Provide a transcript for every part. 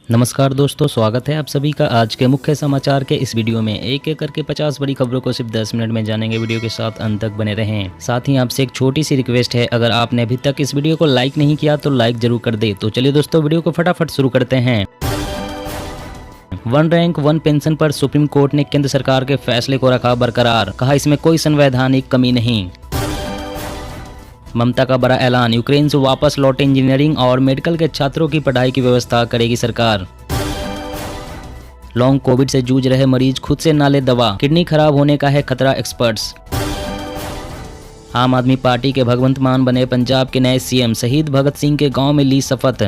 नमस्कार दोस्तों, स्वागत है आप सभी का आज के मुख्य समाचार के इस वीडियो में। एक एक करके 50 बड़ी खबरों को सिर्फ 10 मिनट में जानेंगे। वीडियो के साथ अंत तक बने रहें। साथ ही आपसे एक छोटी सी रिक्वेस्ट है, अगर आपने अभी तक इस वीडियो को लाइक नहीं किया तो लाइक जरूर कर दे। तो चलिए दोस्तों, वीडियो को फटाफट शुरू करते हैं। वन रैंक वन पेंशन पर सुप्रीम कोर्ट ने केंद्र सरकार के फैसले को रखा बरकरार, कहा इसमें कोई संवैधानिक कमी नहीं। ममता का बड़ा ऐलान, यूक्रेन से वापस लौटे इंजीनियरिंग और मेडिकल के छात्रों की पढ़ाई की व्यवस्था करेगी सरकार। लॉन्ग कोविड से जूझ रहे मरीज खुद से ना ले दवा, किडनी खराब होने का है खतरा, एक्सपर्ट्स। आम आदमी पार्टी के भगवंत मान बने पंजाब के नए सीएम, शहीद भगत सिंह के गांव में ली शपथ।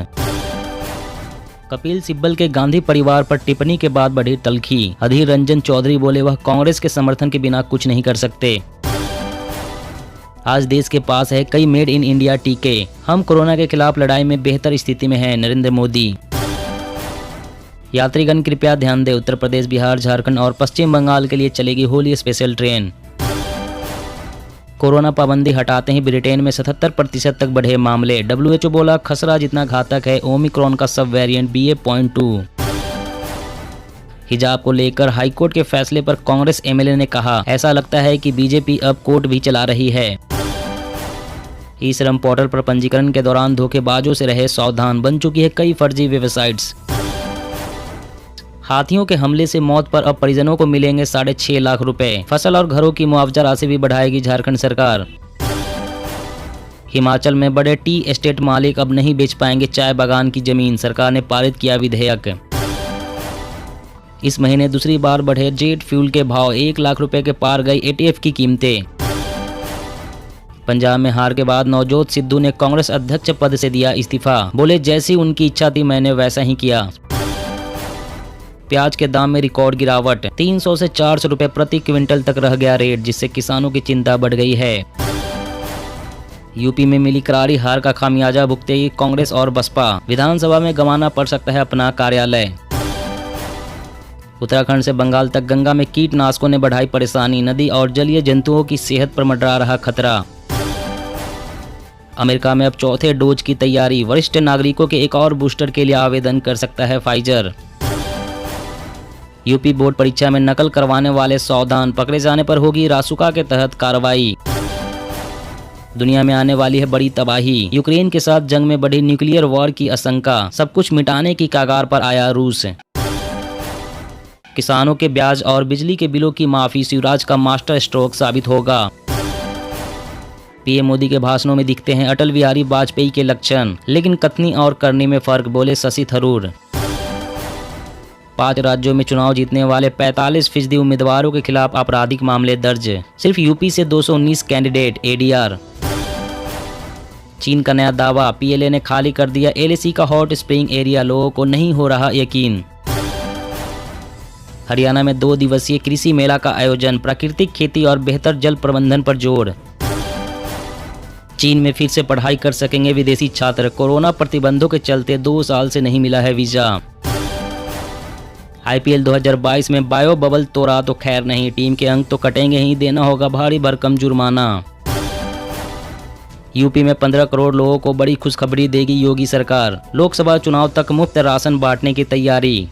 कपिल सिब्बल के गांधी परिवार पर टिप्पणी के बाद बढ़ी तल्खी, अधीर रंजन चौधरी बोले वह कांग्रेस के समर्थन के बिना कुछ नहीं कर सकते। आज देश के पास है कई मेड इन इंडिया टीके, हम कोरोना के खिलाफ लड़ाई में बेहतर स्थिति में हैं, नरेंद्र मोदी। यात्रीगण कृपया ध्यान दें, उत्तर प्रदेश, बिहार, झारखंड और पश्चिम बंगाल के लिए चलेगी होली स्पेशल ट्रेन। कोरोना पाबंदी हटाते ही ब्रिटेन में 77% तक बढ़े मामले, WHO बोला खसरा जितना घातक है ओमिक्रॉन का सब वेरिएंट BA.2। हिजाब को लेकर हाईकोर्ट के फैसले पर कांग्रेस MLA ने कहा, ऐसा लगता है कि बीजेपी अब कोर्ट भी चला रही है। ई श्रम पोर्टल पर पंजीकरण के दौरान धोखेबाजों से रहे सावधान, बन चुकी है कई फर्जी वेबसाइट्स। हाथियों के हमले से मौत पर अब परिजनों को मिलेंगे 6.5 लाख रुपए, फसल और घरों की मुआवजा राशि भी बढ़ाएगी झारखंड सरकार। हिमाचल में बड़े टी एस्टेट मालिक अब नहीं बेच पाएंगे चाय बागान की जमीन, सरकार ने पारित किया विधेयक। इस महीने दूसरी बार बढ़े जेट फ्यूल के भाव, 1 लाख रुपए के पार गई ATF की कीमतें। पंजाब में हार के बाद नवजोत सिद्धू ने कांग्रेस अध्यक्ष पद से दिया इस्तीफा, बोले जैसी उनकी इच्छा थी मैंने वैसा ही किया। प्याज के दाम में रिकॉर्ड गिरावट, 300 से 400 रुपए प्रति क्विंटल तक रह गया रेट, जिससे किसानों की चिंता बढ़ गई है। यूपी में मिली करारी हार का खामियाजा भुगतेगी कांग्रेस और बसपा, विधानसभा में गंवाना पड़ सकता है अपना कार्यालय। उत्तराखंड से बंगाल तक गंगा में कीटनाशकों ने बढ़ाई परेशानी, नदी और जलीय जंतुओं की सेहत पर मंडरा रहा खतरा। अमेरिका में अब चौथे डोज की तैयारी, वरिष्ठ नागरिकों के एक और बूस्टर के लिए आवेदन कर सकता है फाइजर। यूपी बोर्ड परीक्षा में नकल करवाने वाले सावधान, पकड़े जाने पर होगी रासुका के तहत कार्रवाई। दुनिया में आने वाली है बड़ी तबाही, यूक्रेन के साथ जंग में बढ़ी न्यूक्लियर वॉर की आशंका, सब कुछ मिटाने की कगार पर आया रूस। किसानों के ब्याज और बिजली के बिलों की माफी शिवराज का मास्टर स्ट्रोक साबित होगा। पीएम मोदी के भाषणों में दिखते हैं अटल बिहारी वाजपेयी के लक्षण, लेकिन कथनी और करनी में फर्क, बोले शशि थरूर। 5 राज्यों में चुनाव जीतने वाले 45% उम्मीदवारों के खिलाफ आपराधिक मामले दर्ज, सिर्फ यूपी से 219 कैंडिडेट ADR। चीन का नया दावा, PLA ने खाली कर दिया LAC का हॉट स्प्रिंग एरिया, लोगों को नहीं हो रहा यकीन। हरियाणा में 2 दिवसीय कृषि मेला का आयोजन, प्राकृतिक खेती और बेहतर जल प्रबंधन पर जोर। चीन में फिर से पढ़ाई कर सकेंगे विदेशी छात्र, कोरोना प्रतिबंधों के चलते 2 साल से नहीं मिला है वीजा। IPL 2022 में बायो बबल तोड़ा तो खैर नहीं, टीम के अंक तो कटेंगे ही, देना होगा भारी भरकम जुर्माना। यूपी में 15 करोड़ लोगों को बड़ी खुशखबरी देगी योगी सरकार, लोकसभा चुनाव तक मुफ्त राशन बांटने की तैयारी।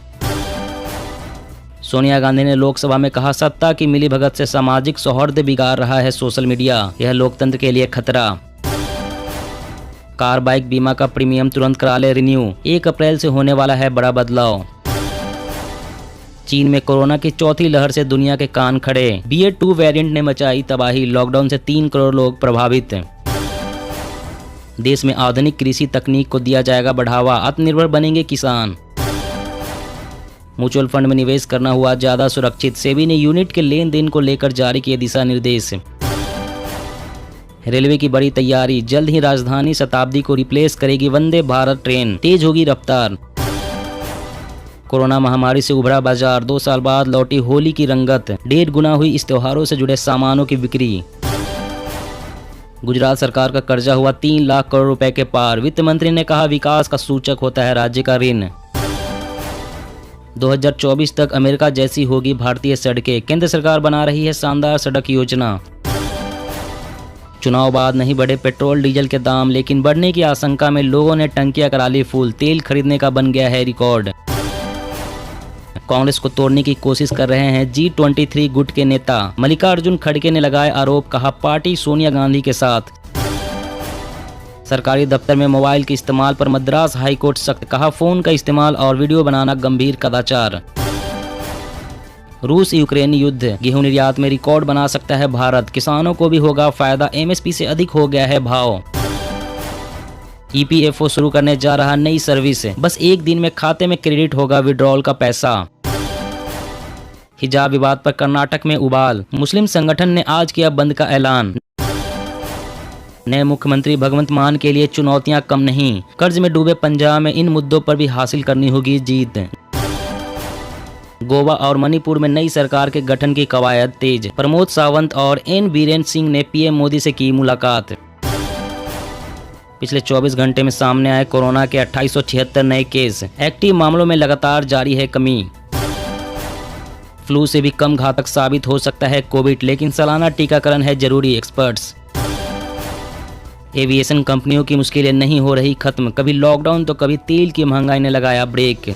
सोनिया गांधी ने लोकसभा में कहा, सत्ता की मिलीभगत से सामाजिक सौहार्द बिगाड़ रहा है सोशल मीडिया, यह लोकतंत्र के लिए खतरा। कार बाइक बीमा का प्रीमियम तुरंत करा ले रिन्यू, 1 अप्रैल से होने वाला है बड़ा बदलाव। चीन में कोरोना की चौथी लहर से दुनिया के कान खड़े, BA.2 वेरिएंट ने मचाई तबाही, लॉकडाउन से 3 करोड़ लोग प्रभावित। देश में आधुनिक कृषि तकनीक को दिया जाएगा बढ़ावा, आत्मनिर्भर बनेंगे किसान। म्यूचुअल फंड में निवेश करना हुआ ज्यादा सुरक्षित, सेबी ने यूनिट के लेन देन को लेकर जारी किए दिशा निर्देश। रेलवे की बड़ी तैयारी, जल्द ही राजधानी शताब्दी को रिप्लेस करेगी वंदे भारत ट्रेन, तेज होगी रफ्तार। कोरोना महामारी से उभरा बाजार, 2 साल बाद लौटी होली की रंगत, 1.5 गुना हुई इस त्योहारों से जुड़े सामानों की बिक्री। गुजरात सरकार का कर्जा हुआ 3 लाख करोड़ रुपए के पार, वित्त मंत्री ने कहा विकास का सूचक होता है राज्य का ऋण। 2024 तक अमेरिका जैसी होगी भारतीय सड़कें, केंद्र सरकार बना रही है शानदार सड़क योजना। चुनाव बाद नहीं बढ़े पेट्रोल डीजल के दाम, लेकिन बढ़ने की आशंका में लोगों ने टंकियां करा ली फुल, तेल खरीदने का बन गया है रिकॉर्ड। कांग्रेस को तोड़ने की कोशिश कर रहे हैं G23 गुट के नेता। मल्लिकार्जुन खड़गे ने लगाए आरोप, कहा पार्टी सोनिया गांधी के साथ। सरकारी दफ्तर में मोबाइल के इस्तेमाल पर मद्रास हाईकोर्ट सख्त, कहा फोन का इस्तेमाल और वीडियो बनाना गंभीर कदाचार। रूस यूक्रेन युद्ध, गेहूं निर्यात में रिकॉर्ड बना सकता है भारत, किसानों को भी होगा फायदा, MSP से अधिक हो गया है भाव। EPFO शुरू करने जा रहा नई सर्विस, बस एक दिन में खाते में क्रेडिट होगा विड्रॉल का पैसा। हिजाब विवाद पर कर्नाटक में उबाल, मुस्लिम संगठन ने आज किया बंद का ऐलान। नए मुख्यमंत्री भगवंत मान के लिए चुनौतियां कम नहीं, कर्ज में डूबे पंजाब में इन मुद्दों पर भी हासिल करनी होगी जीत। गोवा और मणिपुर में नई सरकार के गठन की कवायद तेज, प्रमोद सावंत और N बीरेन सिंह ने PM मोदी से की मुलाकात। पिछले 24 घंटे में सामने आए कोरोना के 2876 नए केस, एक्टिव मामलों में लगातार जारी है कमी। फ्लू से भी कम घातक साबित हो सकता है कोविड, लेकिन सालाना टीकाकरण है जरूरी, एक्सपर्ट्स। एविएशन कंपनियों की मुश्किलें नहीं हो रही खत्म, कभी लॉकडाउन तो कभी तेल की महंगाई ने लगाया ब्रेक।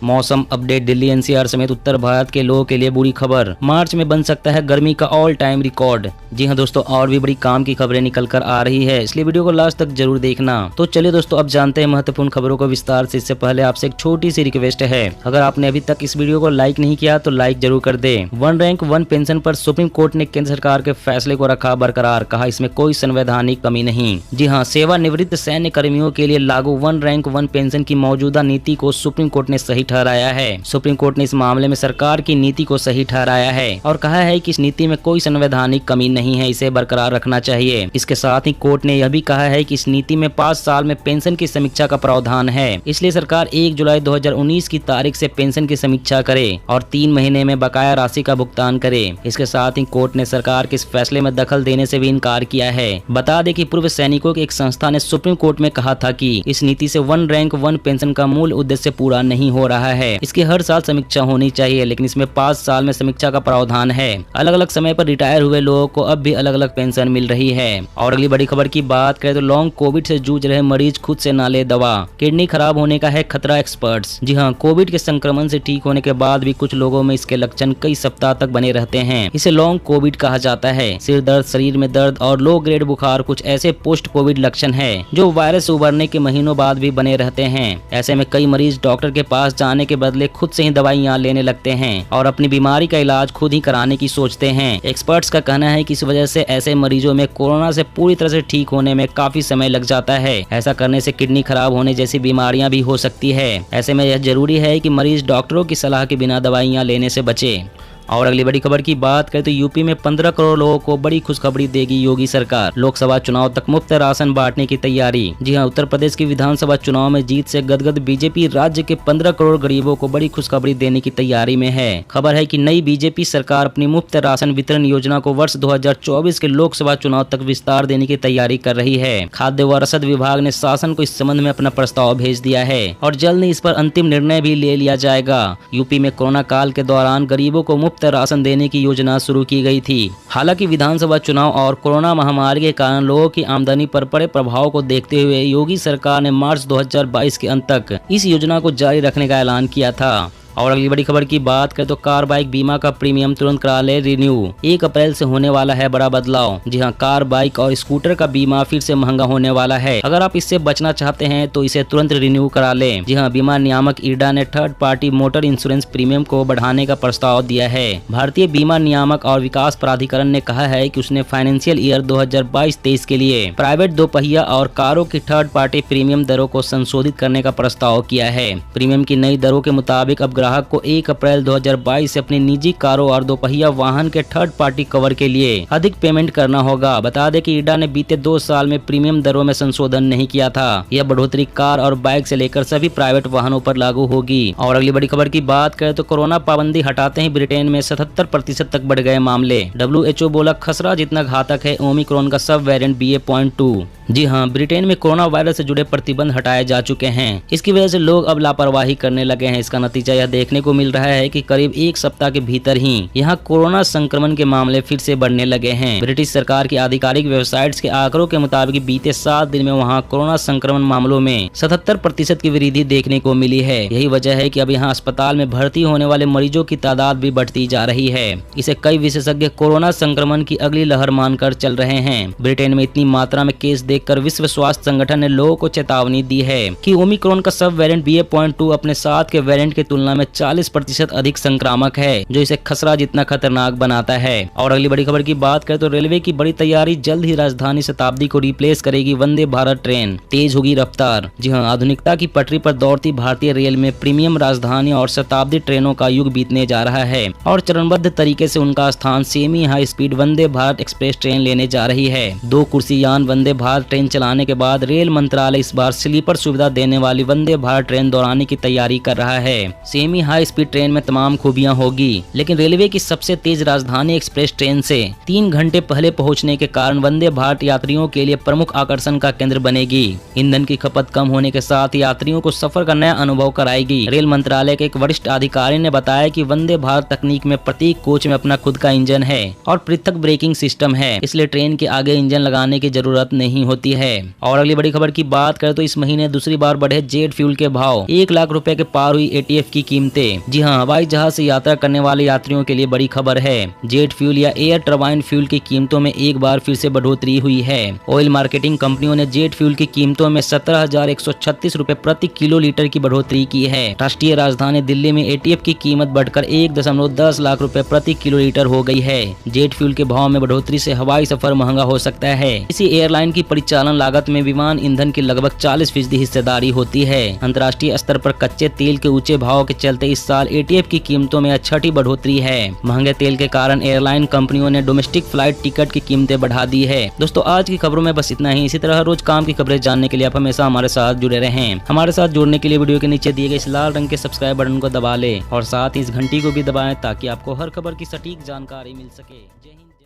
मौसम अपडेट, दिल्ली NCR समेत उत्तर भारत के लोगों के लिए बुरी खबर, मार्च में बन सकता है गर्मी का ऑल टाइम रिकॉर्ड। जी हां दोस्तों, और भी बड़ी काम की खबरें निकल कर आ रही है, इसलिए वीडियो को लास्ट तक जरूर देखना। तो चलिए दोस्तों, अब जानते हैं महत्वपूर्ण खबरों को विस्तार से। इससे पहले आपसे एक छोटी सी रिक्वेस्ट है, अगर आपने अभी तक इस वीडियो को लाइक नहीं किया तो लाइक जरूर कर दे। 1 रैंक 1 पेंशन पर सुप्रीम कोर्ट ने केंद्र सरकार के फैसले को रखा बरकरार, कहा इसमें कोई संवैधानिक कमी नहीं। जी हाँ, सेवानिवृत्त सैन्य कर्मियों के लिए लागू 1 रैंक 1 पेंशन की मौजूदा नीति को सुप्रीम कोर्ट ने सही ठहराया है। सुप्रीम कोर्ट ने इस मामले में सरकार की नीति को सही ठहराया है और कहा है कि इस नीति में कोई संवैधानिक कमी नहीं है, इसे बरकरार रखना चाहिए। इसके साथ ही कोर्ट ने यह भी कहा है कि इस नीति में 5 साल में पेंशन की समीक्षा का प्रावधान है, इसलिए सरकार 1 जुलाई 2019 की तारीख से पेंशन की समीक्षा करे और 3 महीने में बकाया राशि का भुगतान करे। इसके साथ ही कोर्ट ने सरकार के इस फैसले में दखल देने से भी इनकार किया है। बता दें कि पूर्व सैनिकों की एक संस्था ने सुप्रीम कोर्ट में कहा था कि इस नीति से 1 रैंक 1 पेंशन का मूल उद्देश्य पूरा नहीं हो रहा है, इसकी हर साल समीक्षा होनी चाहिए, लेकिन इसमें 5 साल में समीक्षा का प्रावधान है। अलग अलग समय पर रिटायर हुए लोगों को अब भी अलग अलग पेंशन मिल रही है। और अगली बड़ी खबर की बात करें तो लॉन्ग कोविड से जूझ रहे मरीज खुद से ना ले दवा, किडनी खराब होने का है खतरा, एक्सपर्ट्स। जी हाँ, कोविड के संक्रमण से ठीक होने के बाद भी कुछ लोगों में इसके लक्षण कई सप्ताह तक बने रहते हैं, इसे लॉन्ग कोविड कहा जाता है। सिर दर्द, शरीर में दर्द और लो ग्रेड बुखार कुछ ऐसे पोस्ट कोविड लक्षण है जो वायरस उभरने के महीनों बाद भी बने रहते हैं। ऐसे में कई मरीज डॉक्टर के पास जाने के बदले खुद से ही दवाइयां लेने लगते हैं और अपनी बीमारी का इलाज खुद ही कराने की सोचते हैं। एक्सपर्ट्स का कहना है कि इस वजह से ऐसे मरीजों में कोरोना से पूरी तरह से ठीक होने में काफी समय लग जाता है। ऐसा करने से किडनी खराब होने जैसी बीमारियां भी हो सकती है। ऐसे में यह जरूरी है कि मरीज डॉक्टरों की सलाह के बिना दवाइयां लेने से बचे। और अगली बड़ी खबर की बात करें तो यूपी में 15 करोड़ लोगों को बड़ी खुशखबरी देगी योगी सरकार, लोकसभा चुनाव तक मुफ्त राशन बांटने की तैयारी। जी हां, उत्तर प्रदेश की विधानसभा चुनाव में जीत से गदगद बीजेपी राज्य के 15 करोड़ गरीबों को बड़ी खुशखबरी देने की तैयारी में है। खबर है कि नई बीजेपी सरकार अपनी मुफ्त राशन वितरण योजना को वर्ष 2024 के लोकसभा चुनाव तक विस्तार देने की तैयारी कर रही है। खाद्य व रसद विभाग ने शासन को इस संबंध में अपना प्रस्ताव भेज दिया है और जल्द ही इस पर अंतिम निर्णय भी ले लिया जाएगा। यूपी में कोरोना काल के दौरान गरीबों को मुफ्त राशन देने की योजना शुरू की गई थी। हालांकि विधानसभा चुनाव और कोरोना महामारी के कारण लोगों की आमदनी पर पड़े प्रभाव को देखते हुए योगी सरकार ने मार्च 2022 के अंत तक इस योजना को जारी रखने का ऐलान किया था। और अगली बड़ी खबर की बात करें तो कार बाइक बीमा का प्रीमियम तुरंत करा ले रिन्यू, 1 अप्रैल से होने वाला है बड़ा बदलाव। जी हां, कार बाइक और स्कूटर का बीमा फिर से महंगा होने वाला है। अगर आप इससे बचना चाहते हैं तो इसे तुरंत रिन्यू करा लें। जी हां, बीमा नियामक इरडा ने third party motor insurance premium को बढ़ाने का प्रस्ताव दिया है। भारतीय बीमा नियामक और विकास प्राधिकरण ने कहा है कि उसने फाइनेंशियल ईयर 2022-23 के लिए प्राइवेट दोपहिया और कारों की थर्ड पार्टी प्रीमियम दरों को संशोधित करने का प्रस्ताव किया है। प्रीमियम की नई दरों के मुताबिक अब ग्राहक को 1 अप्रैल 2022 से अपनी निजी कारों और दोपहिया वाहन के थर्ड पार्टी कवर के लिए अधिक पेमेंट करना होगा। बता दें कि इरडा ने बीते 2 साल में प्रीमियम दरों में संशोधन नहीं किया था। यह बढ़ोतरी कार और बाइक से लेकर सभी प्राइवेट वाहनों पर लागू होगी। और अगली बड़ी खबर की बात करें तो कोरोना पाबंदी हटाते ही ब्रिटेन में 77% तक बढ़ गए मामले। WHO बोला खसरा जितना घातक है ओमिक्रॉन का सब वेरिएंट BA.2। जी हाँ, ब्रिटेन में कोरोना वायरस से जुड़े प्रतिबंध हटाए जा चुके हैं। इसकी वजह से लोग अब लापरवाही करने लगे हैं। इसका नतीजा यह देखने को मिल रहा है कि करीब एक सप्ताह के भीतर ही यहाँ कोरोना संक्रमण के मामले फिर से बढ़ने लगे हैं। ब्रिटिश सरकार की आधिकारिक वेबसाइट्स के आंकड़ों के मुताबिक बीते 7 दिन में वहाँ कोरोना संक्रमण मामलों में 77% की वृद्धि देखने को मिली है। यही वजह है कि अब यहाँ अस्पताल में भर्ती होने वाले मरीजों की तादाद भी बढ़ती जा रही है। इसे कई विशेषज्ञ कोरोना संक्रमण की अगली लहर मानकर चल रहे हैं। ब्रिटेन में इतनी मात्रा में केस देखकर विश्व स्वास्थ्य संगठन ने लोगों को चेतावनी दी है कि ओमिक्रॉन का सब वेरिएंट BA.2 अपने साथ के वेरिएंट की तुलना में 40% अधिक संक्रामक है, जो इसे खसरा जितना खतरनाक बनाता है। और अगली बड़ी खबर की बात करें तो रेलवे की बड़ी तैयारी, जल्द ही राजधानी शताब्दी को रिप्लेस करेगी वंदे भारत ट्रेन, तेज होगी रफ्तार। जी हाँ, आधुनिकता की पटरी पर दौड़ती भारतीय रेल में प्रीमियम राजधानी और शताब्दी ट्रेनों का युग बीतने जा रहा है और चरणबद्ध तरीके से उनका स्थान semi high speed Vande Bharat express train लेने जा रही है। 2 कुर्सी यान वंदे भारत ट्रेन चलाने के बाद रेल मंत्रालय इस बार स्लीपर सुविधा देने वाली वंदे भारत ट्रेन दौड़ाने की तैयारी कर रहा है। सेमी हाई स्पीड ट्रेन में तमाम खूबियां होगी, लेकिन रेलवे की सबसे तेज राजधानी एक्सप्रेस ट्रेन से 3 घंटे पहले पहुंचने के कारण वंदे भारत यात्रियों के लिए प्रमुख आकर्षण का केंद्र बनेगी। ईंधन की खपत कम होने के साथ यात्रियों को सफर का नया अनुभव कराएगी। रेल मंत्रालय के एक वरिष्ठ अधिकारी ने बताया कि वंदे भारत तकनीक में प्रत्येक कोच में अपना खुद का इंजन है और पृथक ब्रेकिंग सिस्टम है, इसलिए ट्रेन के आगे इंजन लगाने की जरूरत नहीं होती है। और अगली बड़ी खबर की बात करें तो इस महीने दूसरी बार बढ़े जेट फ्यूल के भाव, 1 लाख रुपए के पार हुई ATF की कीमतें। जी हाँ, हवाई जहाज से यात्रा करने वाले यात्रियों के लिए बड़ी खबर है। जेट फ्यूल या एयर टरबाइन फ्यूल की कीमतों में एक बार फिर से बढ़ोतरी हुई है। ऑयल मार्केटिंग कंपनियों ने जेट फ्यूल की कीमतों में 17,136 रुपए प्रति किलो लीटर की बढ़ोतरी की है। राष्ट्रीय राजधानी दिल्ली में ATF की कीमत बढ़कर 1.10 लाख रुपए प्रति किलो लीटर हो गई है। जेट फ्यूल के भाव में बढ़ोतरी से हवाई सफर महंगा हो सकता है। इसी एयरलाइन की परिचालन लागत में विमान ईंधन की लगभग 40% हिस्सेदारी होती है। अंतर्राष्ट्रीय स्तर पर कच्चे तेल के ऊंचे भाव के चलते इस साल ATF की कीमतों में छठी बढ़ोतरी है। महंगे तेल के कारण एयरलाइन कंपनियों ने डोमेस्टिक फ्लाइट टिकट की कीमतें बढ़ा दी है। दोस्तों, आज की खबरों में बस इतना ही। इसी तरह रोज काम की खबरें जानने के लिए आप हमेशा हमारे साथ जुड़े रहें। हमारे साथ जुड़ने के लिए वीडियो के नीचे दिए गए इस लाल रंग के सब्सक्राइब बटन को दबा लें और साथ ही इस घंटी को भी दबाएं ताकि आपको हर खबर की सटीक जानकारी मिल सके। जय हिंद।